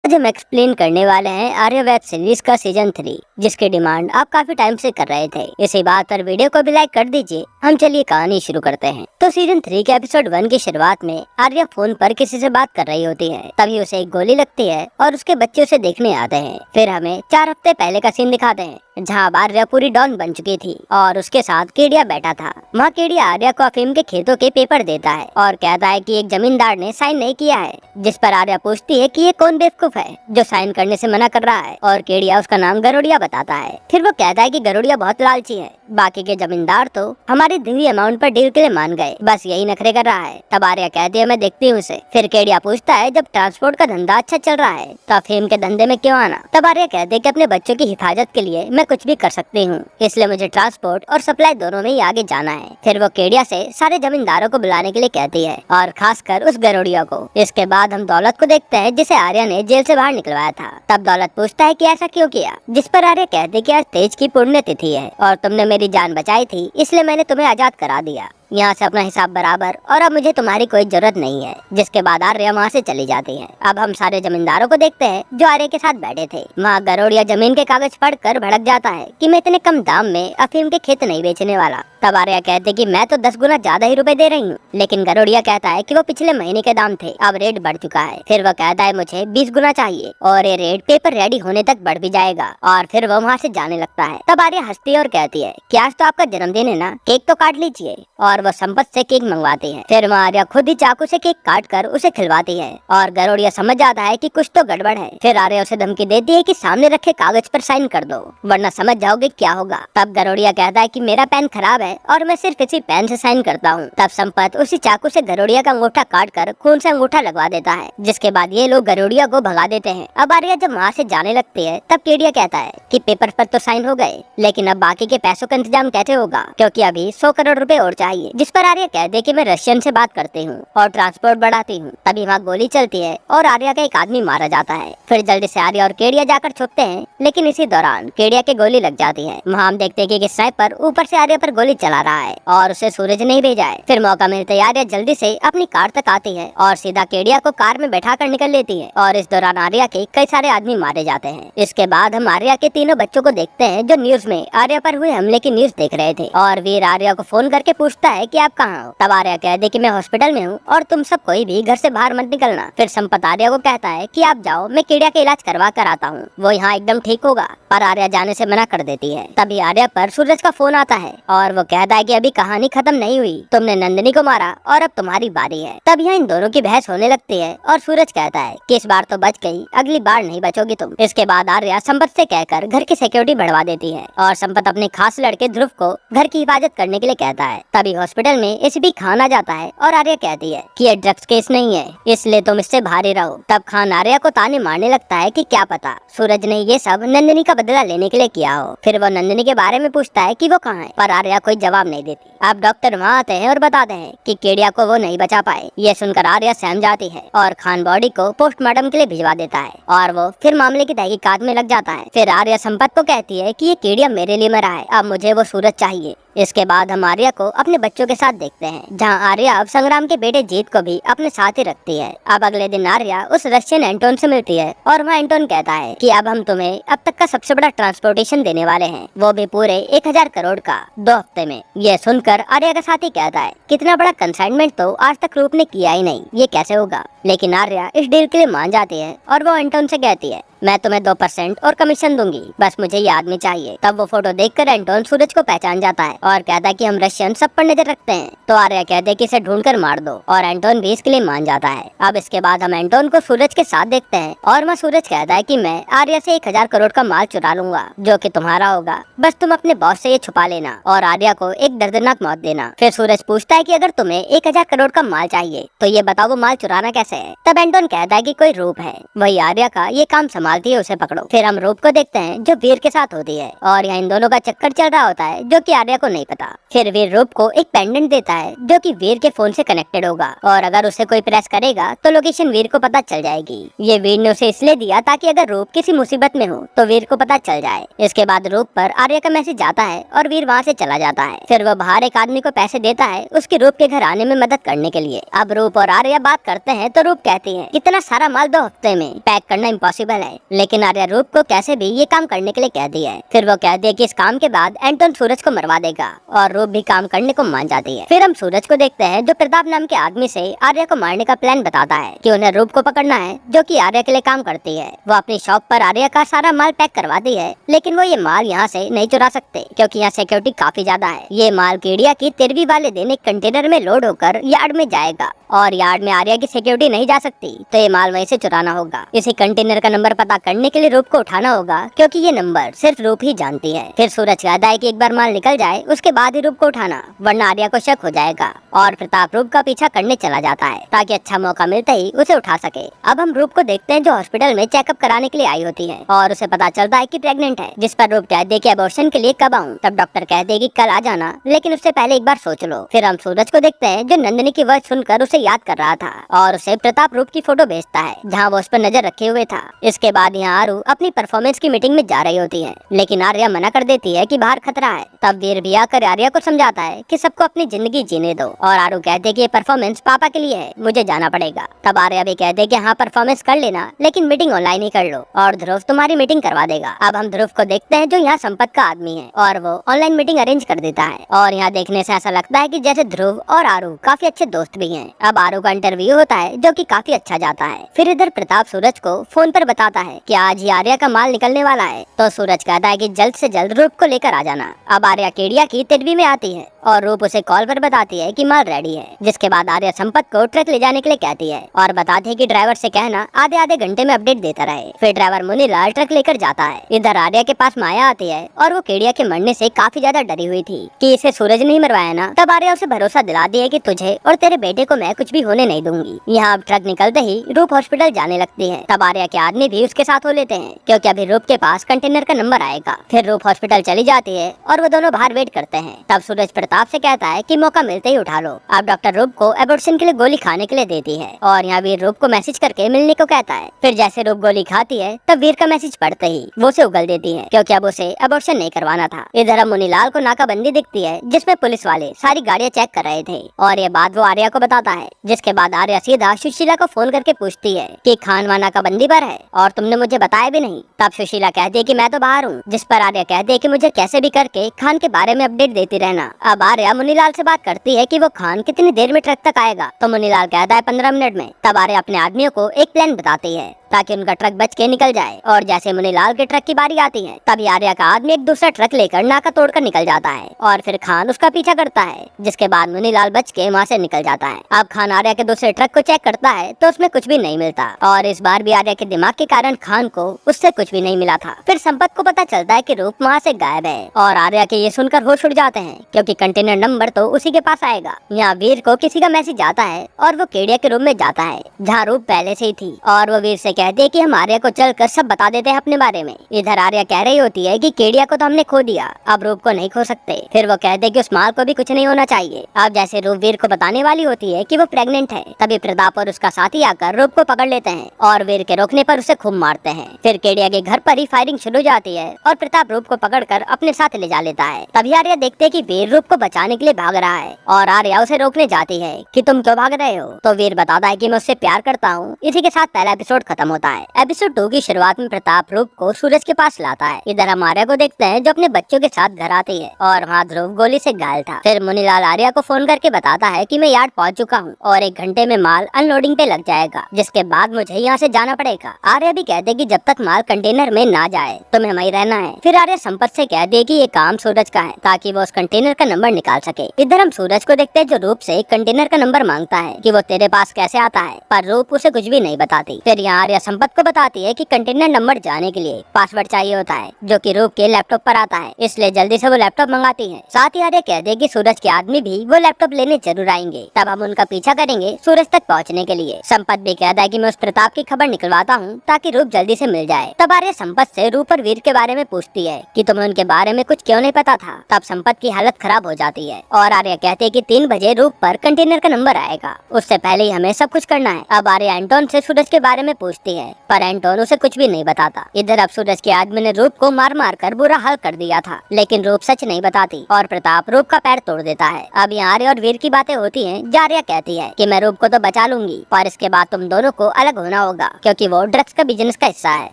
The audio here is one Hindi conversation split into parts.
आज हम एक्सप्लेन करने वाले हैं आर्या वेब सीरीज का सीजन 3, जिसकी डिमांड आप काफी टाइम से कर रहे थे। इसी बात पर वीडियो को भी लाइक कर दीजिए। हम चलिए कहानी शुरू करते हैं। तो सीजन 3 के एपिसोड 1 की शुरुआत में आर्या फोन पर किसी से बात कर रही होती है। तभी उसे एक गोली लगती है और उसके बच्चे उसे देखने आते हैं। फिर हमें 4 हफ्ते पहले का सीन दिखाते हैं, जहाँ आर्या पूरी डॉन बन चुकी थी और उसके साथ केडिया बैठा था। वहाँ केडिया आर्या को अफीम के खेतों के पेपर देता है और कहता है कि एक जमींदार ने साइन नहीं किया है। जिस पर आर्या पूछती है कि ये कौन बेवकूफ है जो साइन करने से मना कर रहा है, और केडिया उसका नाम गरुड़िया बताता है। फिर वो कहता है कि गरुड़िया बहुत लालची है, बाकी के जमींदार तो हमारी दी हुई अमाउंट पर डील के लिए मान गए, बस यही नखरे कर रहा है। तब आर्या कहती है मैं देखती हूँ उसे। फिर केडिया पूछता है जब ट्रांसपोर्ट का धंधा अच्छा चल रहा है तो अफीम के धंधे में क्यों आना। तब आर्या कहती है कि अपने बच्चों की हिफाजत के लिए मैं कुछ भी कर सकती हूँ, इसलिए मुझे ट्रांसपोर्ट और सप्लाई दोनों में ही आगे जाना है। फिर वो केडिया से सारे जमींदारों को बुलाने के लिए कहती है और खासकर उस गरुड़िया को। इसके बाद हम दौलत को देखते हैं जिसे आर्या ने जेल से बाहर निकलवाया था। तब दौलत पूछता है कि ऐसा क्यों किया, जिस पर आर्या कहती कि आज तेज की पुण्यतिथि है और तुमने मेरी जान बचाई थी, इसलिए मैंने तुम्हें आजाद करा दिया। यहाँ से अपना हिसाब बराबर और अब मुझे तुम्हारी कोई जरूरत नहीं है। जिसके बाद आर्या वहाँ से चली जाती है। अब हम सारे जमींदारों को देखते हैं जो आर्या के साथ बैठे थे। वहाँ गरुड़िया जमीन के कागज पढ़कर भड़क जाता है कि मैं इतने कम दाम में अफीम के खेत नहीं बेचने वाला। तब आर्या कहते कि मैं तो 10 गुना ज्यादा ही रुपए दे रही हूँ, लेकिन गरुड़िया कहता है कि वो पिछले महीने के दाम थे, अब रेट बढ़ चुका है। फिर वो कहता है मुझे 20 गुना चाहिए और ये रेट पेपर रेडी होने तक बढ़ भी जाएगा, और फिर वो वहाँ से जाने लगता है। तब आर्या हंसती है और कहती है कि आज तो आपका जन्मदिन है ना, केक तो काट लीजिए, और वो संपत से केक मंगवाती है। फिर आर्या खुद ही चाकू से केक काट कर उसे खिलवाती है और गरुड़िया समझ जाता है कि कुछ तो गड़बड़ है। फिर आर्या उसे धमकी देती है कि सामने रखे कागज पर साइन कर दो वरना समझ जाओगे क्या होगा। तब गरुड़िया कहता है कि मेरा पेन खराब है और मैं सिर्फ इसी पेन से साइन करता हूँ। तब संपत उसी चाकू से गरुड़िया का अंगूठा काट कर खून से अंगूठा लगवा देता है, जिसके बाद ये लोग गरुड़िया को भगा देते हैं। अब आर्या जब वहाँ से जाने लगती है तब केडिया कहता है कि पेपर पर तो साइन हो गए, लेकिन अब बाकी के पैसों का इंतजाम कैसे होगा, क्योंकि अभी 100 करोड़ रुपए और चाहिए। जिस पर आर्या कहते हैं कि मैं रशियन से बात करती हूँ और ट्रांसपोर्ट बढ़ाती हूँ। तभी वहाँ गोली चलती है और आर्या का एक आदमी मारा जाता है। फिर जल्दी से आर्या और केडिया जाकर छुपते हैं, लेकिन इसी दौरान केडिया के गोली लग जाती है। वहाँ हम देखते हैं कि स्नाइपर ऊपर से आर्या पर गोली चला रहा है और उसे सूरज नहीं भेजा है। फिर मौका मिलते ही आर्या जल्दी से अपनी कार तक आती है और सीधा केडिया को कार में बैठा कर निकल लेती है, और इस दौरान आर्या के कई सारे आदमी मारे जाते हैं। इसके बाद हम आर्या के तीनों बच्चों को देखते हैं जो न्यूज में आर्या पर हुए हमले की न्यूज देख रहे थे, और वीर आर्या को फोन करके पूछता है कि आप कहाँ हो। तब आर्या कहते कि मैं हॉस्पिटल में हूँ और तुम सब कोई भी घर से बाहर मत निकलना। फिर संपत आर्या को कहता है कि आप जाओ, मैं केडिया का इलाज करवा कर आता हूँ, वो यहाँ एकदम ठीक होगा। पर आर्या जाने से मना कर देती है। तभी आर्या पर सूरज का फोन आता है और वो कहता है कि अभी कहानी खत्म नहीं हुई, तुमने नंदिनी को मारा और अब तुम्हारी बारी है। तब यहाँ इन दोनों की बहस होने लगती है और सूरज कहता है कि इस बार तो बच गई, अगली बार नहीं बचोगी तुम। इसके बाद आर्या संपत से कहकर घर की सिक्योरिटी बढ़वा देती है और संपत अपने खास लड़के ध्रुव को घर की हिफाजत करने के लिए कहता है। तभी हॉस्पिटल में एसीपी खान आ जाता है और आर्या कहती है कि ये ड्रग्स केस नहीं है, इसलिए तुम इससे बाहर ही रहो। तब खान आर्या को ताने मारने लगता है कि क्या पता सूरज ने ये सब नंदिनी का बदला लेने के लिए किया हो। फिर वो नंदिनी के बारे में पूछता है कि वो कहाँ है, पर आर्या कोई जवाब नहीं देती। अब डॉक्टर वहाँ आते हैं और बताते हैं कि केडिया को वो नहीं बचा पाए। ये सुनकर आर्या सहम जाती है और खान बॉडी को पोस्टमार्टम के लिए भिजवा देता है और वो फिर मामले की तहकीकात में लग जाता है। फिर आर्या संपत को कहती है कि ये केडिया मेरे लिए मरा है, अब मुझे वो सूरज चाहिए। इसके बाद हम आर्या को अपने बच्चों के साथ देखते हैं, जहां आर्या अब संग्राम के बेटे जीत को भी अपने साथ ही रखती है। अब अगले दिन आर्या उस रशियन एंटोन से मिलती है और वहाँ एंटोन कहता है कि अब हम तुम्हें अब तक का सबसे बड़ा ट्रांसपोर्टेशन देने वाले हैं, वो भी पूरे 1000 करोड़ का 2 हफ्ते में। ये सुनकर आर्या का साथी कहता है कितना बड़ा कंसाइनमेंट तो आज तक रूप ने किया ही नहीं, ये कैसे होगा। लेकिन आर्या इस डील के लिए मान जाती है और वो एंटोन से कहती है मैं तुम्हें 2% और कमीशन दूंगी, बस मुझे ये आदमी चाहिए। तब वो फोटो देखकर एंटोन सूरज को पहचान जाता है और कहता है कि हम रशियन सब पर नजर रखते हैं। तो आर्या कहते हैं कि इसे ढूंढकर मार दो, और एंटोन भी इसके लिए मान जाता है। अब इसके बाद हम एंटोन को सूरज के साथ देखते हैं और वहाँ सूरज कहता है कि मैं आर्या से 1000 करोड़ का माल चुरा लूंगा जो कि तुम्हारा होगा, बस तुम अपने बॉस से ये छुपा लेना और आर्या को एक दर्दनाक मौत देना। फिर सूरज पूछता है कि अगर तुम्हें 1000 करोड़ का माल चाहिए तो ये बताओ वो माल चुराना कैसे है। तब एंटोन कहता है कि कोई रूप है, वही आर्या का ये काम संभाल संभालती है उसे पकड़ो। फिर हम रूप को देखते हैं जो वीर के साथ होती है और यहाँ इन दोनों का चक्कर चल रहा होता है जो कि आर्या को नहीं पता। फिर वीर रूप को एक पेंडेंट देता है जो कि वीर के फोन से कनेक्टेड होगा और अगर उसे कोई प्रेस करेगा तो लोकेशन वीर को पता चल जाएगी। ये वीर ने उसे इसलिए दिया ताकि अगर रूप किसी मुसीबत में हो तो वीर को पता चल जाए। इसके बाद रूप पर आर्या का मैसेज आता है और वीर वहाँ से चला जाता है। फिर वो बाहर एक आदमी को पैसे देता है उसके रूप के घर आने में मदद करने के लिए। अब रूप और आर्या बात करते हैं तो रूप कहती है इतना सारा माल 2 हफ्ते में पैक करना इम्पॉसिबल है, लेकिन आर्या रूप को कैसे भी ये काम करने के लिए कहती है। फिर वो कहती है कि इस काम के बाद एंटोन सूरज को मरवा देगा और रूप भी काम करने को मान जाती है। फिर हम सूरज को देखते हैं जो प्रताप नाम के आदमी से आर्या को मारने का प्लान बताता है कि उन्हें रूप को पकड़ना है जो कि आर्या के लिए काम करती है। वो अपनी शॉप पर आर्या का सारा माल पैक करवाती है, लेकिन वो ये माल यहाँ से नहीं चुरा सकते क्योंकि यहाँ सिक्योरिटी काफी ज्यादा है। ये माल केडिया की 13वीं वाले दिन एक कंटेनर में लोड होकर यार्ड में जाएगा और यार्ड में आर्या की सिक्योरिटी नहीं जा सकती, तो ये माल वहीं से चुराना होगा। इसी कंटेनर का नंबर पता करने के लिए रूप को उठाना होगा क्योंकि ये नंबर सिर्फ रूप ही जानती है। फिर सूरज कहता है कि एक बार माल निकल जाए उसके बाद ही रूप को उठाना, वरना आर्या को शक हो जाएगा और प्रताप रूप का पीछा करने चला जाता है ताकि अच्छा मौका मिलते ही उसे उठा सके। अब हम रूप को देखते हैं जो हॉस्पिटल में चेकअप कराने के लिए आई होती है और उसे पता चलता है कि प्रेग्नेंट है, जिस पर रूप कहते हैं कि अबॉर्शन के लिए कब आऊं। तब डॉक्टर कहते हैं कि कल आ जाना, लेकिन उससे पहले एक बार सोच लो। फिर हम सूरज को देखते हैं जो नंदिनी की वर्ड सुनकर उसे याद कर रहा था और उसे प्रताप रूप की फोटो भेजता है जहाँ वो उस पर नजर रखे हुए था। इसके बाद यहाँ आरू अपनी परफॉर्मेंस की मीटिंग में जा रही होती है, लेकिन आर्या मना कर देती है कि बाहर खतरा है। तब वीर भी आकर आर्या को समझाता है कि सबको अपनी जिंदगी जीने दो और आरू कहते कि ये परफॉर्मेंस पापा के लिए है, मुझे जाना पड़ेगा। तब आर्या भी कहते कि हाँ परफॉर्मेंस कर लेना, लेकिन मीटिंग ऑनलाइन ही कर लो और ध्रुव तुम्हारी मीटिंग करवा देगा। अब हम ध्रुव को देखते हैं जो यहाँ संपत का आदमी है और वो ऑनलाइन मीटिंग अरेंज कर देता है और यहाँ देखने से ऐसा लगता है कि जैसे ध्रुव और आरू काफी अच्छे दोस्त भी हैं। अब आरू का इंटरव्यू होता है जो कि काफी अच्छा जाता है। फिर इधर प्रताप सूरज को फोन पर बताता है कि आज ही आर्या का माल निकलने वाला है, तो सूरज कहता है कि जल्द से जल्द रूप को लेकर आ जाना। अब आर्या केडिया की 13वीं में आती है और रूप उसे कॉल पर बताती है कि माल रेडी है, जिसके बाद आर्या संपत को ट्रक ले जाने के लिए कहती है और बताती है कि ड्राइवर से कहना आधे आधे घंटे में अपडेट देता रहे। फिर ड्राइवर मुनीलाल ट्रक लेकर जाता है। इधर आर्या के पास माया आती है और वो केडिया के मरने से काफी ज्यादा डरी हुई थी कि इसे सूरज नहीं मरवाया ना। तब आर्या उसे भरोसा दिलाती है कि तुझे और तेरे बेटे को मैं कुछ भी होने नहीं दूंगी। यहाँ अब ट्रक निकलते ही रूप हॉस्पिटल जाने लगती है। तब आर्या के आदमी भी उसके साथ हो लेते हैं क्योंकि अभी रूप के पास कंटेनर का नंबर आएगा। फिर रूप हॉस्पिटल चली जाती है और वो दोनों बाहर वेट करते हैं। तब सूरज प्रताप से कहता है कि मौका मिलते ही उठा लो। अब डॉक्टर रूप को एबॉर्शन के लिए गोली खाने के लिए देती है और यहाँ वीर रूप को मैसेज करके मिलने को कहता है। फिर जैसे रूप गोली खाती है तब वीर का मैसेज पढ़ते ही वो उसे उगल देती है क्योंकि अब उसे एबॉर्शन नहीं करवाना था। इधर मुनीलाल को नाकाबंदी दिखती है जिसमें पुलिस वाले सारी गाड़ियाँ चेक कर रहे थे और ये बात वो आर्या को बताता है, जिसके बाद आर्या सीधा सुशीला को फोन करके पूछती है कि खान वहाँ नाकाबंदी पर है और तुमने मुझे बताया भी नहीं। तब सुशीला कहती है कि मैं तो बाहर हूँ, जिस पर आर्या कहती है कि मुझे कैसे भी करके खान के बारे में अपडेट देती रहना। अब आर्या मुनीलाल से बात करती है कि वो खान कितनी देर में ट्रक तक आएगा, तो मुनीलाल कहता है 15 मिनट में। तब आर्या अपने आदमियों को एक प्लान बताती है ताकि उनका ट्रक बच के निकल जाए और जैसे मुनीलाल के ट्रक की बारी आती है तभी आर्या का आदमी एक दूसरा ट्रक लेकर नाका तोड़कर निकल जाता है और फिर खान उसका पीछा करता है, जिसके बाद मुनीलाल बच के वहाँ से निकल जाता है। अब खान आर्या के दूसरे ट्रक को चेक करता है तो उसमें कुछ भी नहीं मिलता और इस बार भी आर्या के दिमाग के कारण खान को उससे कुछ भी नहीं मिला था। फिर संपत को पता चलता है कि रूप वहाँ से गायब है और आर्या के ये सुनकर होश उड़ जाते हैं क्योंकि कंटेनर नंबर तो उसी के पास आएगा। यहाँ वीर को किसी का मैसेज आता है और वो केडिया के रूम में जाता है जहाँ रूप पहले से ही थी और वो वीर से कहती है कि हम आर्या को चलकर सब बता देते हैं अपने बारे में। इधर आर्या कह रही होती है कि केडिया को तो हमने खो दिया, अब रूप को नहीं खो सकते। फिर वो कहते हैं कि उस माल को भी कुछ नहीं होना चाहिए। अब जैसे रूप वीर को बताने वाली होती है कि वो प्रेग्नेंट है तभी प्रताप और उसका साथी आकर रूप को पकड़ लेते हैं और वीर के रोकने पर उसे खूब मारते हैं। फिर केडिया के घर पर ही फायरिंग शुरू हो जाती है और प्रताप रूप को पकड़कर अपने साथ ले जा लेता है। तभी आर्या देखते है कि वीर रूप को बचाने के लिए भाग रहा है और आर्या उसे रोकने जाती है कि तुम क्यों भाग रहे हो, तो वीर बताता है कि मैं उससे प्यार करता हूँ। इसी के साथ पहला एपिसोड खत्म होता है। एपिसोड 2 की शुरुआत में प्रताप रूप को सूरज के पास लाता है। इधर हम आर्या को देखते हैं जो अपने बच्चों के साथ घर आती है और वहाँ ध्रुव गोली से घायल था। फिर मुनीलाल आर्या को फोन करके बताता है कि मैं यार्ड पहुँच चुका हूँ और 1 घंटे में माल अनलोडिंग पे लग जाएगा, जिसके बाद मुझे यहाँ से जाना पड़ेगा। आर्या भी कहते कि जब तक माल कंटेनर में ना जाए तो हमें वहीं रहना है। फिर आर्या संपत से कह दे कि ये काम सूरज का है ताकि वो उस कंटेनर का नंबर निकाल सके। इधर हम सूरज को देखते हैं जो रूप से कंटेनर का नंबर मांगता है कि वो तेरे पास कैसे आता है, पर रूप उसे कुछ भी नहीं बताती। फिर यहाँ आर्या संपत को बताती है कि कंटेनर नंबर जाने के लिए पासवर्ड चाहिए होता है, जो कि रूप के लैपटॉप पर आता है, इसलिए जल्दी से वो लैपटॉप मंगाती है। साथ ही आर्या कहते हैं कि सूरज के आदमी भी वो लैपटॉप लेने जरूर आएंगे, तब हम उनका पीछा करेंगे सूरज तक पहुँचने के लिए। संपत भी कहता है कि मैं उस प्रताप की खबर निकलवाता हूँ ताकि रूप जल्दी से मिल जाए। तब आर्या संपत से रूप और वीर के बारे में पूछती है कि तुम्हें उनके बारे में कुछ क्यों नहीं पता था। तब संपत की हालत खराब हो जाती है और आर्या कहते हैं कि 3 बजे रूप पर कंटेनर का नंबर आएगा, उससे पहले ही हमें सब कुछ करना है। अब आर्या एंटोन से सूरज के बारे में पूछती है, पर एंटोन उसे कुछ भी नहीं बताता। इधर अब सूरज के आदमी ने रूप को मार मार कर बुरा हाल कर दिया था, लेकिन रूप सच नहीं बताती और प्रताप रूप का पैर तोड़ देता है। अब यहाँ आर्या और वीर की बातें होती हैं। आर्या कहती है कि मैं रूप को तो बचा लूंगी, पर इसके बाद तुम दोनों को अलग होना होगा, क्योंकि वो ड्रग्स का बिजनेस का हिस्सा है।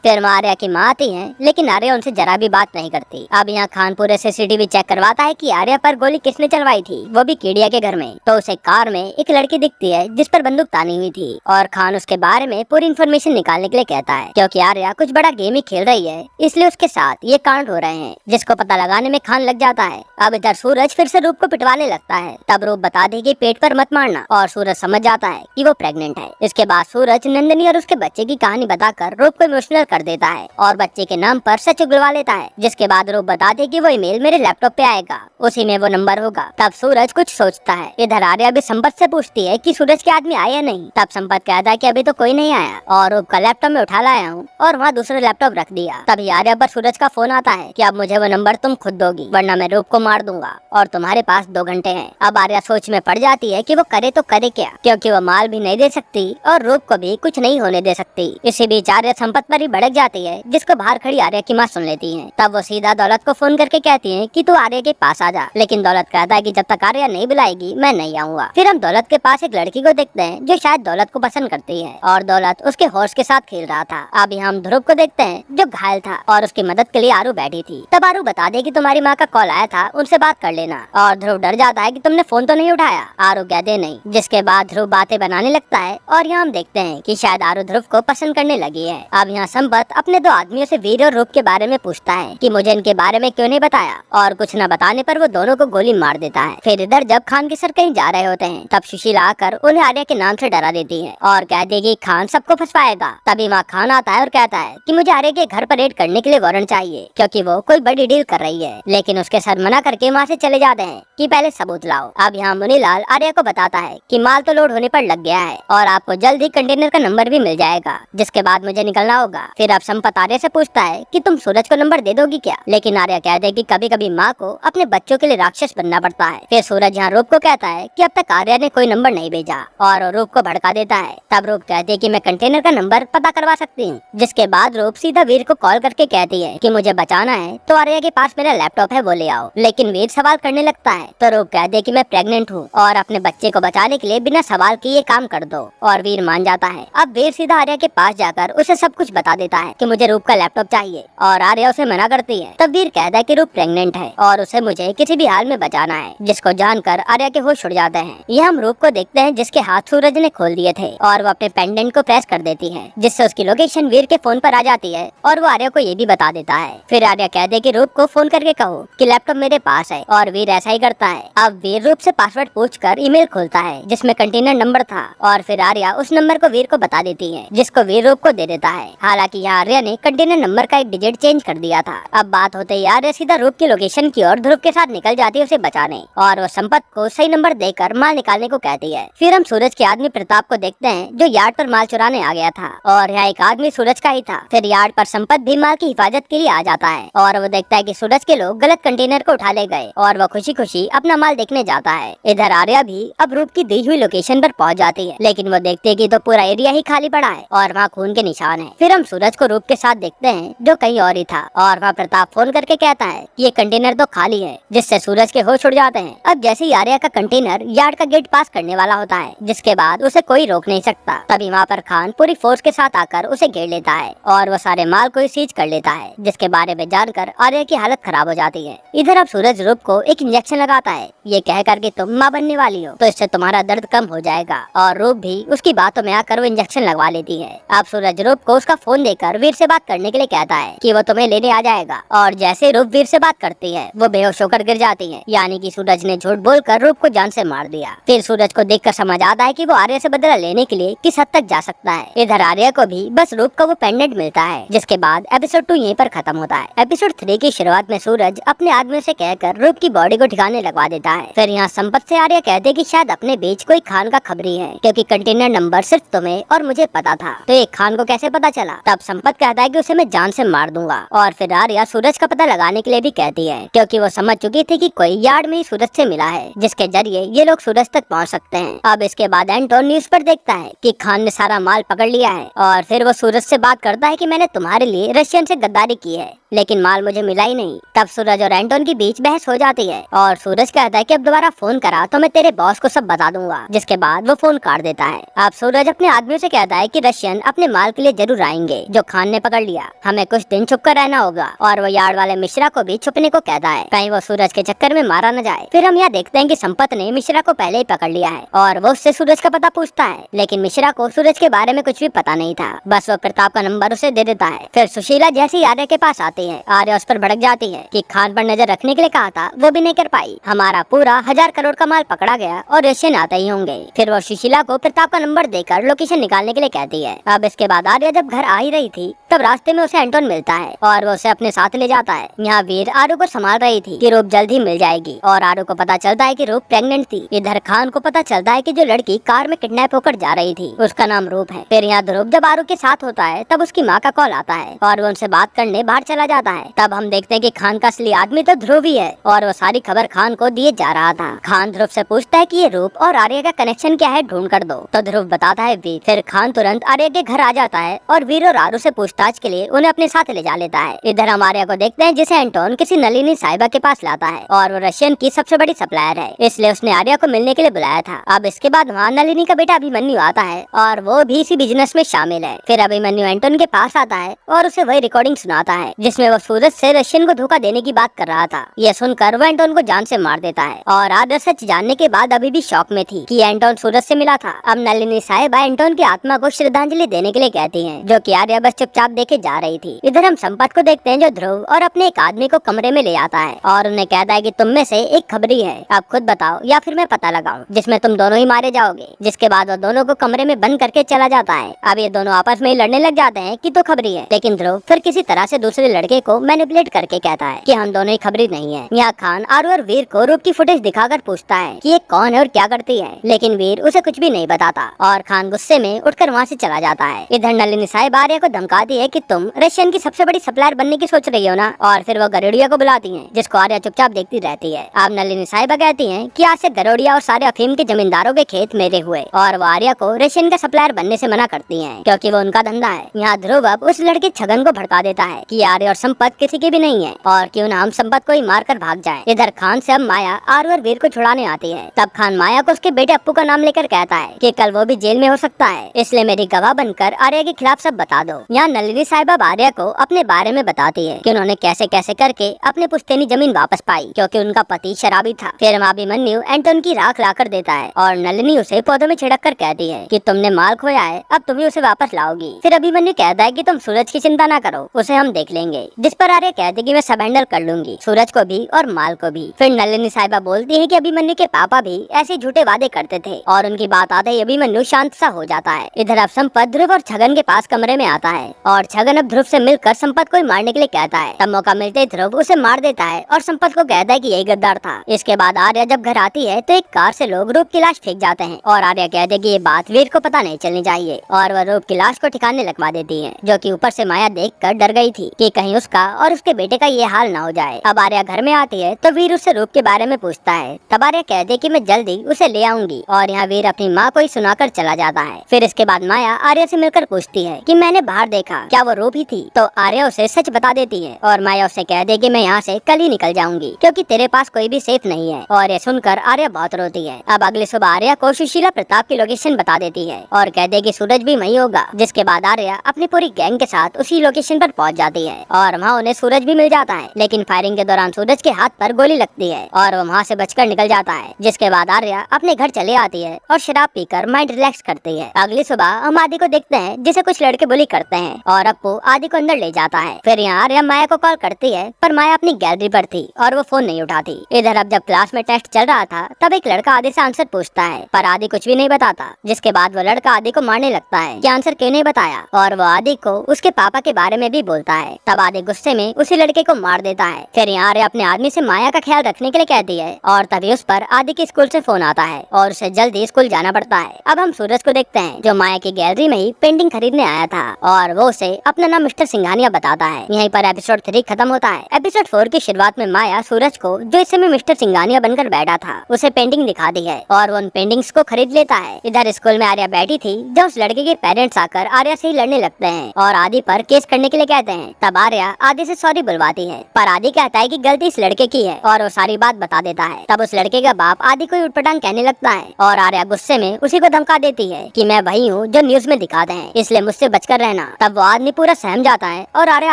फिर आर्या की माँ आती है, लेकिन आर्या उनसे जरा भी बात नहीं करती। अब यहाँ खान पूरे CCTV चेक करवाता है कि आर्या पर गोली किसने चलवाई थी, वो भी कीड़िया के घर में। तो उसे कार में एक लड़की दिखती है जिस पर बंदूक तानी हुई थी, और खान उसके बारे में पूरी इन्फॉर्मेशन निकालने के लिए कहता है, क्योंकि आर्या कुछ बड़ा गेम ही खेल रही है, इसलिए उसके साथ ये कांड हो रहे हैं, जिसको पता लगाने में खान लग जाता है। अब इधर सूरज फिर से रूप को पिटवाने लगता है। तब रूप बता दे कि पेट पर मत मारना, और सूरज समझ जाता है कि वो प्रेग्नेंट है। इसके बाद सूरज नंदिनी और उसके बच्चे की कहानी बताकर रूप को इमोशनल कर देता है और बच्चे के नाम पर सच उगलवा लेता है। जिसके बाद रूप बता दे कि वो ईमेल मेरे लैपटॉप पे आएगा, उसी में वो नंबर होगा। तब सूरज कुछ सोचता है। इधर आर्या भी संपत से पूछती है कि सूरज के आदमी आया नहीं। तब संपत कहता है कि अभी तो कोई नहीं आया, और रूप का लैपटॉप में उठा लाया हूँ और वहाँ दूसरा लैपटॉप रख दिया। तभी आर्या पर सूरज का फोन आता है कि अब मुझे वो नंबर तुम खुद दोगी, वरना मैं रूप को मार दूंगा और तुम्हारे पास 2 घंटे हैं। अब आर्या सोच में पड़ जाती है कि वो करे तो करे क्या, क्योंकि वो माल भी नहीं दे सकती और रूप को भी कुछ नहीं होने दे सकती। इसी बीच आर्या संपत पर ही भड़क जाती है, जिसको बाहर खड़ी आर्या की माँ सुन लेती है। तब वो सीधा दौलत को फोन करके कहती है कि तू आर्या के पास आ जा, लेकिन दौलत कहता है कि जब तक आर्या नहीं बुलाएगी मैं नहीं आऊंगा। फिर हम दौलत के पास एक लड़की को देखते हैं जो शायद दौलत को पसंद करती है, और दौलत उसके हॉर्स के साथ खेल रहा था। अब यहाँ हम ध्रुव को देखते हैं जो घायल था और उसकी मदद के लिए आरू बैठी थी। तब आरू बता दे कि तुम्हारी माँ का कॉल आया था, उनसे बात कर लेना, और ध्रुव डर जाता है कि तुमने फोन तो नहीं उठाया। आरू कहते नहीं, जिसके बाद ध्रुव बातें बनाने लगता है, और यहाँ हम देखते हैं कि शायद आरू ध्रुव को पसंद करने लगी है। अब यहाँ संपत अपने 2 आदमियों से वीर और रूप के बारे में पूछता है कि मुझे इनके बारे में क्यों नहीं बताया, और कुछ न बताने पर वो दोनों को गोली मार देता है। फिर इधर जब खान के सर कहीं जा रहे होते हैं, तब सुशीला आकर उन्हें आर्या के नाम से डरा देती है और कहती है कि खान सबको फंसवाएगा। तभी वहाँ खान आता है और कहता है कि मुझे आर्या के घर पर रेड करने के लिए वारंट चाहिए, क्योंकि वो कोई बड़ी डील कर रही है। लेकिन उसके सर मना करके वहाँ से चले जाते हैं कि पहले सबूत लाओ। अब यहाँ मुनीलाल आर्या को बताता है कि माल तो लोड होने पर लग गया है और आपको जल्द ही कंटेनर का नंबर भी मिल जाएगा, जिसके बाद मुझे निकलना होगा। फिर अब संपत आर्या से पूछता है कि तुम सूरज को नंबर दे दोगी क्या, लेकिन आर्या कहते हैं कि कभी कभी माँ को अपने बच्चों के लिए राक्षस बनना पड़ता है। फिर सूरज यहाँ रूप को कहता है कि अब तक आर्या ने कोई नंबर नहीं भेजा, और रूप को भड़का देता है। तब रूप कहती है कि मैं कंटेनर का नंबर पता करवा सकती हूँ। जिसके बाद रूप सीधा वीर को कॉल करके कहती है कि मुझे बचाना है तो आर्या के पास मेरा लैपटॉप है, वो ले आओ। लेकिन वीर सवाल करने लगता है तो रूप कहती है कि मैं प्रेग्नेंट हूँ और अपने बच्चे को बचाने के लिए बिना सवाल किए काम कर दो, और वीर मान जाता है। अब वीर सीधा आर्या के पास जाकर उसे सब कुछ बता देता है कि मुझे रूप का लैपटॉप चाहिए, और आर्या उसे मना करती है। तब वीर कहता है कि रूप प्रेग्नेंट है और उसे मुझे किसी भी हाल में बचाना है, जिसको जानकर आर्या के होश उड़ जाते हैं। यह हम रूप को देखते हैं जिसके हाथ सूरज ने खोल दिए थे, और वो अपने पेंडेंट को प्रेस कर देती है, जिससे उसकी लोकेशन वीर के फोन पर आ जाती है, और वो आर्या को ये भी बता देता है। फिर आर्या कहते हैं कि रूप को फोन करके कहो कि लैपटॉप मेरे पास है, और वीर ऐसा ही करता है। अब वीर रूप से पासवर्ड पूछकर ईमेल खोलता है जिसमें कंटेनर नंबर था, और फिर आर्या उस नंबर को वीर को बता देती है, जिसको वीर रूप को दे देता है। हालांकि यहाँ आर्या ने कंटेनर नंबर का एक डिजिट चेंज कर दिया था। अब बात होते ही आर्या सीधा रूप की लोकेशन की ओर ध्रुव के साथ निकल जाती है उसे बचाने, और वो संपत को सही नंबर देकर माल निकालने को कहती है। फिर हम सूरज के आदमी प्रताप को देखते हैं जो यार्ड पर माल चुराने आ गया था, और यहाँ एक आदमी सूरज का ही था। फिर यार्ड पर संपत भी माल की हिफाजत के लिए आ जाता है, और वो देखता है कि सूरज के लोग गलत कंटेनर को उठा ले गए, और वो खुशी खुशी अपना माल देखने जाता है। इधर आर्या भी अब रूप की दी हुई लोकेशन पर पहुंच जाती है, लेकिन वो देखते है कि तो पूरा एरिया ही खाली पड़ा है और वहाँ खून के निशान है। फिर हम सूरज को रूप के साथ देखते हैं जो कहीं और ही था, और वहाँ प्रताप फोन करके कहता है कि ये कंटेनर तो खाली है, जिससे सूरज के होश उड़ जाते हैं। अब जैसे ही आर्या का कंटेनर यार्ड का गेट पास करने वाला होता है, जिसके बाद उसे कोई रोक नहीं सकता, तभी वहाँ पर खान पूरी फोर्स के साथ आकर उसे घेर लेता है, और वो सारे माल को सीज कर लेता है, जिसके बारे में जानकर आर्या की हालत खराब हो जाती है। इधर अब सूरज रूप को एक इंजेक्शन लगाता है, ये कह करके तुम माँ बनने वाली हो तो इससे तुम्हारा दर्द कम हो जाएगा, और रूप भी उसकी बातों में आकर वो इंजेक्शन लगवा लेती है। अब सूरज रूप को उसका फोन देकर वीर से बात करने के लिए कहता है कि वो तुम्हें लेने आ जाएगा, और जैसे रूप वीर से बात करती है वो बेहोश होकर गिर जाती है, यानी कि सूरज ने झूठ बोलकर रूप को जान से मार दिया। फिर सूरज को देखकर समझ आता है कि वो आर्या से बदला लेने के लिए किस हद तक जा सकता है। इधर आर्या को भी बस रूप का वो पेंडेंट मिलता है। जिसके बाद एपिसोड 2 यहीं पर खत्म होता है। एपिसोड 3 की शुरुआत में सूरज अपने आदमी से कहकर रूप की बॉडी को ठिकाने लगवा देता है। फिर यहाँ संपत से आर्या कहते कि शायद अपने बीच कोई खान का खबरी है, क्योंकि कंटेनर नंबर सिर्फ तुम्हें और मुझे पता था, तो एक खान को कैसे पता चला। तब संपत कहता है कि उसे मैं जान से मार दूंगा। और फिर आर्या सूरज का पता लगाने के लिए भी कहती है, क्योंकि वो समझ चुकी थी कि कोई यार्ड में ही सूरज से मिला है, जिसके जरिए ये लोग सूरज तक पहुंच सकते हैं। अब इसके बाद एंटोन न्यूज पर देखता है कि खान ने सारा माल पकड़ लिया है, और फिर वो सूरज से बात करता है कि मैंने तुम्हारे लिए रशियन से गद्दारी की है, लेकिन माल मुझे मिला ही नहीं। तब सूरज और एंटोन के बीच बहस हो जाती है, और सूरज कहता है कि अब दोबारा फोन करा तो मैं तेरे बॉस को सब बता दूंगा। जिसके बाद वो फोन काट देता है। अब सूरज अपने आदमियों से कहता है कि रशियन अपने माल के लिए जरूर आएंगे जो खान ने पकड़ लिया, हमें कुछ दिन छुप कर रहना होगा। और वो यार्ड वाले मिश्रा को भी छुपने को कहता है, कहीं वो सूरज के चक्कर में मारा न जाए। फिर हम यहाँ देखते हैं कि संपत ने मिश्रा को पहले ही पकड़ लिया है, और वो उससे सूरज का पता पूछता है, लेकिन मिश्रा को सूरज के बारे में कुछ भी पता नहीं था, बस वो प्रताप का नंबर उसे दे देता है। फिर सुशीला जैसी आर्या के पास आती है, आर्या उस पर भड़क जाती है कि खान पर नजर रखने के लिए कहा था, वो भी नहीं कर पाई। हमारा पूरा 1000 करोड़ का माल पकड़ा गया और रशियन आते ही होंगे। फिर वो सुशीला को प्रताप का नंबर देकर लोकेशन निकालने के लिए कहती है। अब इसके बाद आर्या जब घर आ ही रही थी, तब रास्ते में उसे एंटोन मिलता है, और वो उसे अपने साथ ले जाता है। यहाँ वीर आरू को संभाल रही थी कि रूप जल्द ही मिल जाएगी, और आरू को पता चलता है कि रूप प्रेग्नेंट थी। इधर खान को पता चलता है कि जो लड़की कार में किडनैप होकर जा रही थी उसका नाम रूप है। फिर यहाँ ध्रुव जब आरू के साथ होता है, तब उसकी माँ का कॉल आता है, और वो उनसे बात करने बाहर चला जाता है। तब हम देखते हैं कि खान का असली आदमी तो ध्रुव ही है, और वो सारी खबर खान को दिए जा रहा था। खान ध्रुव से पूछता है कि ये रूप और आर्या का कनेक्शन क्या है, ढूंढ कर दो। तो ध्रुव बताता है वीर। फिर खान तुरंत आर्या के घर आ जाता है, और वीर और आरू से पूछताछ के लिए उन्हें अपने साथ ले जा लेता है। इधर हम आर्या को देखते हैं जिसे एंटोन किसी नलिनी साहिबा के पास लाता है, और वो रशियन की सबसे बड़ी सप्लायर है, इसलिए उसने आर्या को मिलने के लिए बुलाया था। अब इसके बाद वहाँ नलिनी का बेटा अभिमन्यु आता है, और वो भी इसी बिजनेस में शामिल है। फिर अभिमन्यु एंटोन के पास आता है और उसे वही रिकॉर्डिंग सुनाता है जिसमें वो सूरज से रशियन को धोखा देने की बात कर रहा था। यह सुनकर वो एंटोन को जान से मार देता है, और आर्या सच जानने के बाद अभी भी शॉक में थी कि एंटोन सूरज से मिला था। अब नलिनी साहिबा एंटोन की आत्मा को श्रद्धांजलि देने के लिए कहती है, जो कि आर्या बस चुपचाप देखे जा रही थी। इधर हम संपत को देखते हैं जो ध्रुव और अपने एक आदमी को कमरे में ले आता है, और उन्हें कहता है कि तुम में से एक खबरी है, अब खुद बताओ या फिर मैं पता लगाऊं जिसमें तुम दोनों ही मारे जाओगे। जिसके बाद वो दोनों को कमरे में बंद करके चला जाता है। अब ये दोनों आपस में ही लड़ने लग जाते हैं कि तो खबरी है, लेकिन ध्रुव फिर किसी तरह से दूसरे लड़के को मैनिपुलेट करके कहता है कि हम दोनों ही खबरी नहीं है। यहाँ खान आरू और वीर को रूप की फुटेज दिखाकर पूछता है कि ये कौन है और क्या करती है, लेकिन वीर उसे कुछ भी नहीं बताता, और खान गुस्से में उठकर वहाँ से चला जाता है। इधर नलिनी साहिबा आर्या को धमकाती है कि तुम रशियन की सबसे बड़ी सप्लायर बनने की सोच रही हो ना, और फिर वो गरुड़िया को बुलाती है, जिसको आर्या चुपचाप देखती रहती है। अब नलिनी साहिबा कहती है कि आज से गरुड़िया और सारे अफीम के जमींदारों के खेत मेरे हुए, और वो आर्या को रशियन का सप्लायर बनने से मना करती है, क्योंकि वो उनका धंधा है। यहाँ ध्रुव अब उस लड़के छगन को भड़का देता है कि आर्या और संपत किसी की भी नहीं है, और क्यों ना हम संपत को ही मारकर भाग जाए। इधर खान से अब माया आरू और वीर को छुड़ाने आती है। तब खान माया को उसके बेटे अप्पू का नाम लेकर कहता है कि कल वो भी जेल में हो सकता है, इसलिए मेरी गवाह बनकर आर्या के खिलाफ सब बता दो। यहाँ नलिनी साहिबा आर्या को अपने बारे में बताती है कि उन्होंने कैसे कैसे करके अपने पुश्तैनी जमीन वापस पाई, क्योंकि उनका पति शराबी था। फिर अभिमन्यु एंटोन की राख लाकर देता है, और नलिनी उसे पौधों में छिड़क कर कहती है कि तुमने माल खोया है, अब तुम ही उसे वापस लाओगी। फिर अभिमन्यु कहता है कि तुम सूरज की चिंता न करो, उसे हम देख लेंगे। जिस पर आर्या कहती कि मैं सब हैंडल कर लूंगी, सूरज को भी और माल को भी। फिर नलिनी साहिबा बोलती है कि अभिमन्यु के पापा भी ऐसे झूठे वादे करते थे, और उनकी बात आते ही अभिमन्यु शांत सा हो जाता है। इधर अब संपत ध्रुव और छगन के पास कमरे में आता है, और छगन अब ध्रुव से मिलकर संपत को ही मारने के लिए कहता है। तब मौका मिलते ही ध्रुव उसे मार देता है, और संपत को कहता है कि यही गद्दार था। इसके बाद आर्या जब घर आती है तो एक कार से लोग रूप की लाश फेंक जाते हैं, और आर्या कहते हैं कि ये बात वीर को पता नहीं चलनी चाहिए, और वह रूप की लाश को ठिकाने लगवा देती है, जो कि ऊपर से माया देखकर डर गई थी कि कहीं उसका और उसके बेटे का ये हाल ना हो जाए। अब आर्या घर में आती है तो वीर उससे रूप के बारे में पूछता है। तब आर्या कहती है कि मैं जल्दी उसे ले आऊंगी, और यहाँ वीर अपनी माँ को ही सुनाकर चला जाता है। फिर इसके बाद माया आर्या से मिलकर पूछती है कि मैंने बाहर देखा, क्या वो रूप ही थी? तो आर्या उसे सच बता देती है, और माया उसे कहती है कि मैं यहाँ से कल ही निकल जाऊंगी, क्योंकि तेरे पास कोई भी सेफ नहीं है। और ये सुनकर आर्या बहुत रोती है। अब अगली सुबह आर्या को सुशीला प्रताप की लोकेशन बता देती है, और कहते कि सूरज भी वहीं होगा। जिसके बाद आर्या अपनी पूरी गैंग के साथ उसी लोकेशन पर पहुंच जाती है, और वहाँ उन्हें सूरज भी मिल जाता है, लेकिन फायरिंग के दौरान सूरज के हाथ पर गोली लगती है, और वो वहाँ से बचकर निकल जाता है। जिसके बाद आर्या अपने घर चले आती है और शराब पीकर माइंड रिलैक्स करती है। अगली सुबह हम आदि को देखते हैं, जिसे कुछ लड़के बुली करते हैं, और अप्पू आदि को अंदर ले जाता है। फिर यहाँ आर्या माया को कॉल करती है, पर माया अपनी गैलरी पर थी और वो फोन नहीं उठाती। इधर अब जब क्लास में टेस्ट चल रहा था, तब एक लड़का आदि से आंसर पूछता है, पर आदि कुछ भी नहीं बताता। जिसके बाद वो लड़का आदि को मारने लगता है, हैं कि आंसर क्यों नहीं बताया, और वो आदि को उसके पापा के बारे में भी बोलता है। तब आदि गुस्से में उसी लड़के को मार देता है। फिर यहाँ आर्या अपने आदमी से माया का ख्याल रखने के लिए कहती है, और तभी उस पर आदि के स्कूल से फोन आता है और उसे जल्दी स्कूल जाना पड़ता है। अब हम सूरज को देखते हैं जो माया की गैलरी में ही पेंटिंग खरीदने आया था, और वो उसे अपना नाम मिस्टर सिंघानिया बताता है। यहीं पर एपिसोड 3 खत्म होता है। एपिसोड 4 की शुरुआत में माया सूरज को, जो इस समय मिस्टर सिंघानिया बनकर बैठा था, उसे पेंटिंग दिखाती है और वो उन पेंटिंग्स को खरीद लेता है। इधर स्कूल में आर्या बैठी थी जब उस लड़के के पेरेंट्स आकर आर्या से ही लड़ने लगते हैं और आदि पर केस करने के लिए कहते हैं। तब आर्या आदि से सॉरी बुलवाती है, पर आदि कहता है कि गलती इस लड़के की है और वो सारी बात बता देता है। तब उस लड़के का बाप आदि को उटपटांग कहने लगता है और आर्या गुस्से में उसी को धमका देती है कि मैं वही हूँ जो न्यूज में दिखाते हैं, इसलिए मुझसे बचकर रहना। तब वो आदमी पूरा सहम जाता है और आर्या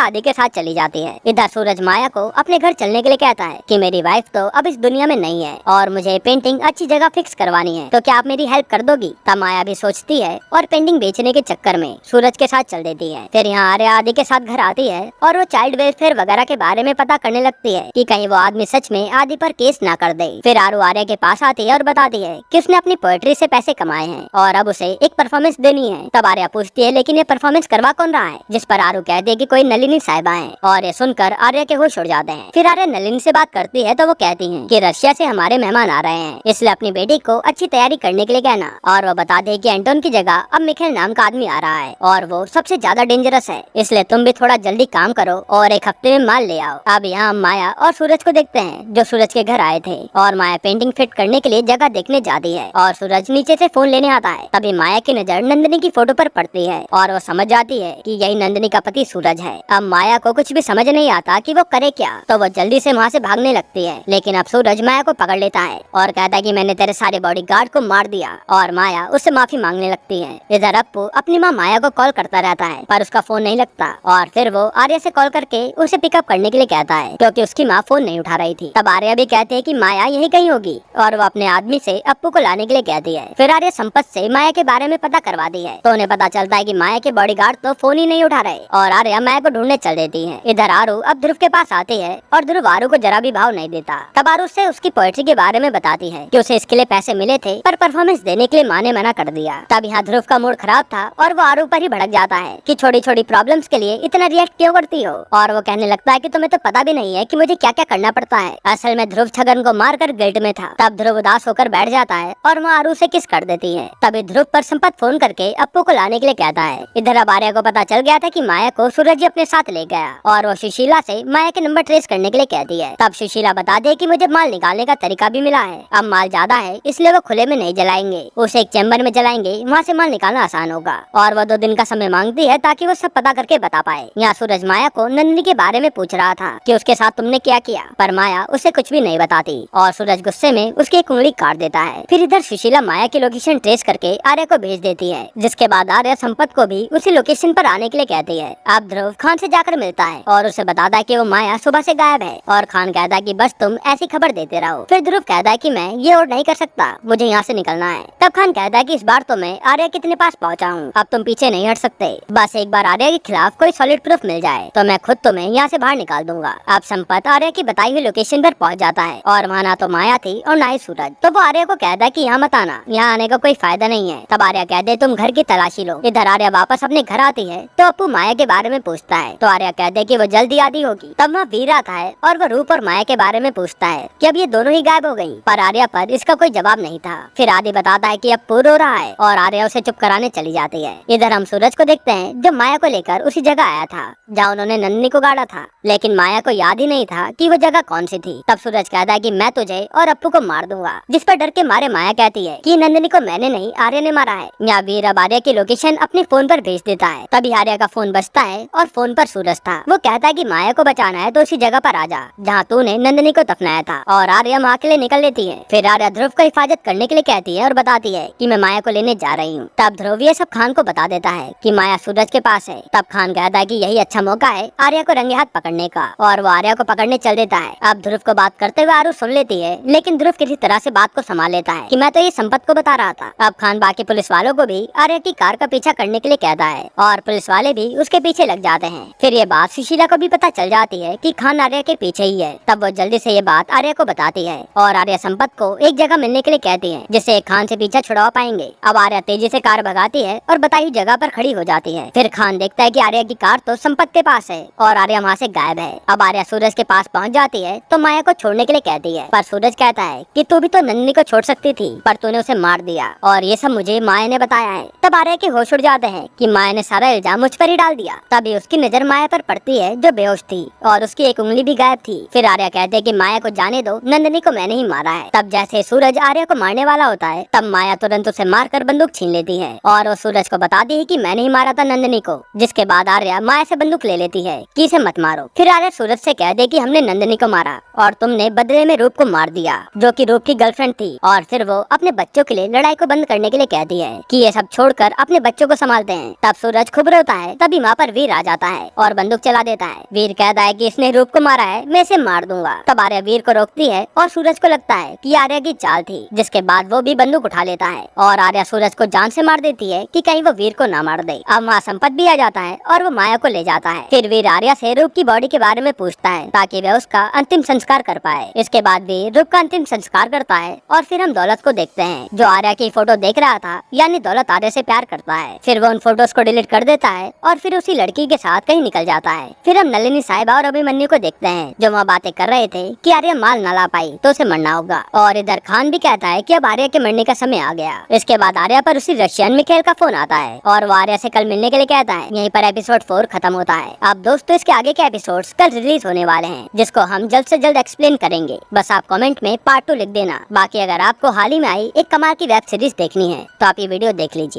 आदि के साथ चली जाती है। इधर सूरज माया को अपने घर चलने के लिए कहता है कि मेरी वाइफ तो अब इस दुनिया में नहीं है और मुझे पेंटिंग अच्छी जगह फिक्स करवानी है, तो क्या आप मेरी हेल्प कर दोगी? तब माया भी सोचती है और पेंटिंग बेचने के चक्कर में सूरज के साथ चल देती है। फिर यहाँ आर्या आदि के साथ घर आती है और वो चाइल्ड वेलफेयर वगैरह के बारे में पता करने लगती है कि कहीं वो आदमी सच में आदि पर केस ना कर दे। फिर आरू आर्या के पास आती है और बताती है कि उसने अपनी पोएट्री से पैसे कमाए हैं और अब उसे एक परफॉर्मेंस देनी है। तब आर्या पूछती है लेकिन ये परफॉर्मेंस करवा कौन रहा है, जिस पर आरू कहती है कि कोई नलिनी साहिबा है, और ये सुनकर आर्या के होश उड़ जाते हैं। फिर आर्या नलिनी से बात करती है तो वो कहती है कि रशिया से हमारे मेहमान आ रहे हैं, इसलिए अपनी बेटी को अच्छी तैयारी करने के लिए कहना। और वो बताते हैं कि एंटोन की जगह अब मिखेल नाम का आदमी आ रहा है और वो सबसे ज्यादा डेंजरस है, इसलिए तुम भी थोड़ा जल्दी काम करो और एक हफ्ते में माल ले आओ। अब यहाँ माया और सूरज को देखते हैं जो सूरज के घर आए थे, और माया पेंटिंग फिट करने के लिए जगह देखने जाती है और सूरज नीचे से फोन लेने आता है। तभी माया की नजर नंदिनी की फोटो पर पड़ती है और वो समझ जाती है कि यही नंदिनी का पति सूरज है। अब माया को कुछ भी समझ नहीं आता कि वो करे क्या, तो वो जल्दी से वहाँ से भागने लगती है, लेकिन अब सूरज माया को पकड़ लेता है और कहता है कि मैंने तेरे सारे बॉडीगार्ड को मार दिया, और माया उससे माफी मांगने लगती है। इधर अप्पू अपनी माँ माया को कॉल करता रहता है पर उसका फोन नहीं लगता, और फिर वो आर्या से कॉल करके उसे पिकअप करने के लिए कहता है क्योंकि उसकी माँ फोन नहीं उठा रही थी। तब आर्या भी कहते हैं कि माया यही कहीं होगी और वो अपने आदमी से अप्पू को लाने के लिए कहती है। फिर आर्या संपत से माया के बारे में पता करवाती है तो उन्हें पता चलता है कि माया के बॉडीगार्ड तो फोन ही नहीं उठा रहे, और आर्या माया को ढूंढने चल देती है। इधर आरू अब ध्रुव के पास आती है और ध्रुव आरू को जरा भी भाव नहीं देता। तब आरू से उसकी पोएट्री के बारे में बताती है कि उसे इसके लिए पैसे मिले थे पर परफॉर्मेंस देने के लिए माँ ने मना कर दिया। तब यहाँ ध्रुव का मूड खराब था और वो आरू पर ही भड़क जाता है कि छोटी छोटी प्रॉब्लम्स के लिए इतना रिएक्ट क्यों करती हो, और वो कहने लगता है कि तुम्हें तो पता भी नहीं है कि मुझे क्या क्या करना पड़ता है। असल में ध्रुव छगन को मार कर गिल्ट में था। तब ध्रुव उदास होकर बैठ जाता है और वो आरू से किस कर देती है। तभी ध्रुव पर संपत फोन करके अप्पू को लाने के लिए कहता है। इधर अब आर्या को पता चल गया था कि माया को सूरज जी अपने साथ ले गया, और वो सुशीला से माया के नंबर ट्रेस करने के लिए कहती है। तब सुशीला बता दे कि मुझे माल निकालने का तरीका भी मिला है, अब माल ज्यादा है इसलिए वो खुले में नहीं जलाएंगे, उसे एक चैम्बर में जलाएंगे, वहाँ से माल निकालना आसान होगा, और वो 2 दिन का समय मांगती है ताकि वो सब पता करके बता पाए। यहाँ सूरज माया को नंदिनी के बारे में पूछ रहा था कि उसके साथ तुमने क्या किया, पर माया उसे कुछ भी नहीं बताती और सूरज गुस्से में उसकी एक उंगली काट देता है। फिर इधर सुशीला माया की लोकेशन ट्रेस करके आर्या को भेज देती है, जिसके बाद आर्या संपत को भी उसी लोकेशन पर आने के लिए कहती है। अब ध्रुव खान से जाकर मिलता है और उसे बताता है कि वो माया सुबह से गायब है, और खान कहता है कि बस तुम ऐसी खबर देते रहो। फिर ध्रुव कहता है कि मैं ये और नहीं कर सकता, मुझे यहाँ से निकलना है। तब खान कहता है कि इस बार तो मैं आर्या के इतने पास पहुँचा हूँ, अब तुम पीछे नहीं हट सकते, बस एक बार आर्या के खिलाफ कोई सॉलिड प्रूफ मिल जाए तो मैं खुद तुम्हें यहाँ से बाहर निकाल दूंगा। अब संपत आर्या की बताई हुई लोकेशन पर पहुँच जाता है और वहाँ ना तो माया थी और ना ही सूरज। तो वो आर्या को कहता है कि यहाँ मत आना, यहाँ आने का कोई फायदा नहीं है। तब आर्या कहते है तुम घर की तलाशी लो। इधर आर्या वापस अपने घर आती है तो अप्पू माया के बारे में पूछता है, तो आर्या कहते है कि वो जल्दी आती होगी। तब वहाँ वीर आता है और वो रूप और माया के बारे में पूछता है कि अब ये दोनों ही गायब हो गयी, पर आर्या पर इसका कोई जवाब नहीं था। फिर आदि बताता है कि अप्पू रो रहा है और आर्या उसे चुप कराने चली जाती है। इधर हम सूरज को देखते हैं जो माया को लेकर उसी जगह आया था जहाँ उन्होंने नंदिनी को गाड़ा था, लेकिन माया को याद ही नहीं था कि वो जगह कौन सी थी। तब सूरज कहता है कि मैं तुझे और अप्पू को मार दूंगा, जिस पर डर के मारे माया कहती है कि नंदिनी को मैंने नहीं आर्या ने मारा है। यहाँ वीर अब आर्या की लोकेशन अपने फोन पर भेज देता है। तभी आर्या का फोन बजता है और फोन पर सूरज था। वो कहता है कि माया को बचाना है तो उसी जगह पर आ जा जहाँ तूने नंदिनी को दफनाया था, और आर्या माँ के लिए निकल लेती है। फिर आर्या ध्रुव को हिफाजत करने के लिए कहती है और बताती है कि मैं माया को लेने जा रही हूँ। तब ध्रुव ये सब खान को बता देता है कि माया सूरज के पास है। तब खान कहता है कि यही अच्छा मौका है आर्या को रंगे हाथ पकड़ने का, और वो आर्या को पकड़ने चल देता है। अब ध्रुव को बात करते हुए आरू सुन लेती है, लेकिन ध्रुव किसी तरह से बात को संभाल लेता है कि मैं तो ये संपत को बता रहा था। अब खान बाकी पुलिस वालों को भी आर्या की कार का पीछा करने के लिए कहता है और पुलिस वाले भी उसके पीछे लग जाते हैं। फिर ये बात सुशीला को भी पता चल जाती है कि खान आर्या के पीछे ही है। तब वो जल्दी से ये बात आर्या को बताती है और आर्या संपत को एक जगह मिलने के लिए कहती है जिससे खान से पीछा छुड़वा पाएंगे। अब आर्या तेजी से कार भगाती है है और बताई जगह पर खड़ी हो जाती है। फिर खान देखता है कि आर्या की कार तो संपत के पास है और आर्या वहाँ से गायब है। अब आर्या सूरज के पास पहुँच जाती है तो माया को छोड़ने के लिए कहती है, पर सूरज कहता है कि तू भी तो नंदिनी को छोड़ सकती थी, पर तूने उसे मार दिया और ये सब मुझे माया ने बताया है। तब आर्या के होश उड़ जाते हैं कि माया ने सारा इल्जाम मुझ पर ही डाल दिया। तभी उसकी नजर माया पर पड़ती है जो बेहोश थी और उसकी एक उंगली भी गायब थी। फिर आर्या कहते हैं कि माया को जाने दो, नंदिनी को मैंने ही मारा है। तब जैसे सूरज आर्या को मारने वाला होता है तब माया तुरंत उसे मारकर बंदूक छीन लेती है और वो सूरज को बताती है कि मैंने ही मारा था नंदिनी को। जिसके बाद आर्या माया से बंदूक ले लेती है कि इसे मत मारो। फिर आर्या सूरज से कह दे कि हमने नंदिनी को मारा और तुमने बदले में रूप को मार दिया जो कि रूप की गर्लफ्रेंड थी। और फिर वो अपने बच्चों के लिए लड़ाई को बंद करने के लिए कहती है कि ये सब छोड़कर अपने बच्चों को संभालते हैं। तब सूरज खूब रोता है। तभी वहाँ पर वीर आ जाता है और बंदूक चला देता है। वीर कहता है कि इसने रूप को मारा है, मैं इसे मार दूंगा। तब आर्या वीर को रोकती है और सूरज को लगता है कि आर्या की चाल थी। जिसके बाद वो भी बंदूक उठा लेता है और आर्या सूरज को जान से मार देती है कि कहीं वो वीर को ना मार दे। अब वहाँ संपत भी आ जाता है और वो माया को ले जाता है। फिर वीर आर्या से रूप की बॉडी के बारे में पूछता है ताकि वह उसका अंतिम संस्कार कर पाए। इसके बाद वीर रूप का अंतिम संस्कार करता है और फिर हम दौलत को देखते हैं जो आर्या की फोटो देख रहा था, यानी दौलत आर्या से प्यार करता है। फिर वो उन फोटोज को डिलीट कर देता है और फिर उसी लड़की के साथ कहीं निकल जाता है। फिर हम नलिनी साहिबा और अभिमन्यु को देखते हैं जो वहाँ बातें कर रहे थे कि आर्या माल न ला पाई तो उसे मरना होगा। और इधर खान भी कहता है कि अब आर्या के मरने का समय आ गया। इसके बाद आर्या पर उसी रशियन मिखेल का फोन आता है और वो आर्या से कल मिलने के लिए कहता है। यहीं पर एपिसोड 4 खत्म होता है। अब दोस्तों इसके आगे के एपिसोड्स कल रिलीज होने वाले हैं जिसको हम जल्द से जल्द एक्सप्लेन करेंगे। बस आप कमेंट में पार्ट 2 लिख देना। बाकी अगर आपको हाल ही में आई एक कमाल की वेब सीरीज देखनी है तो आप ये वीडियो देख लीजिए।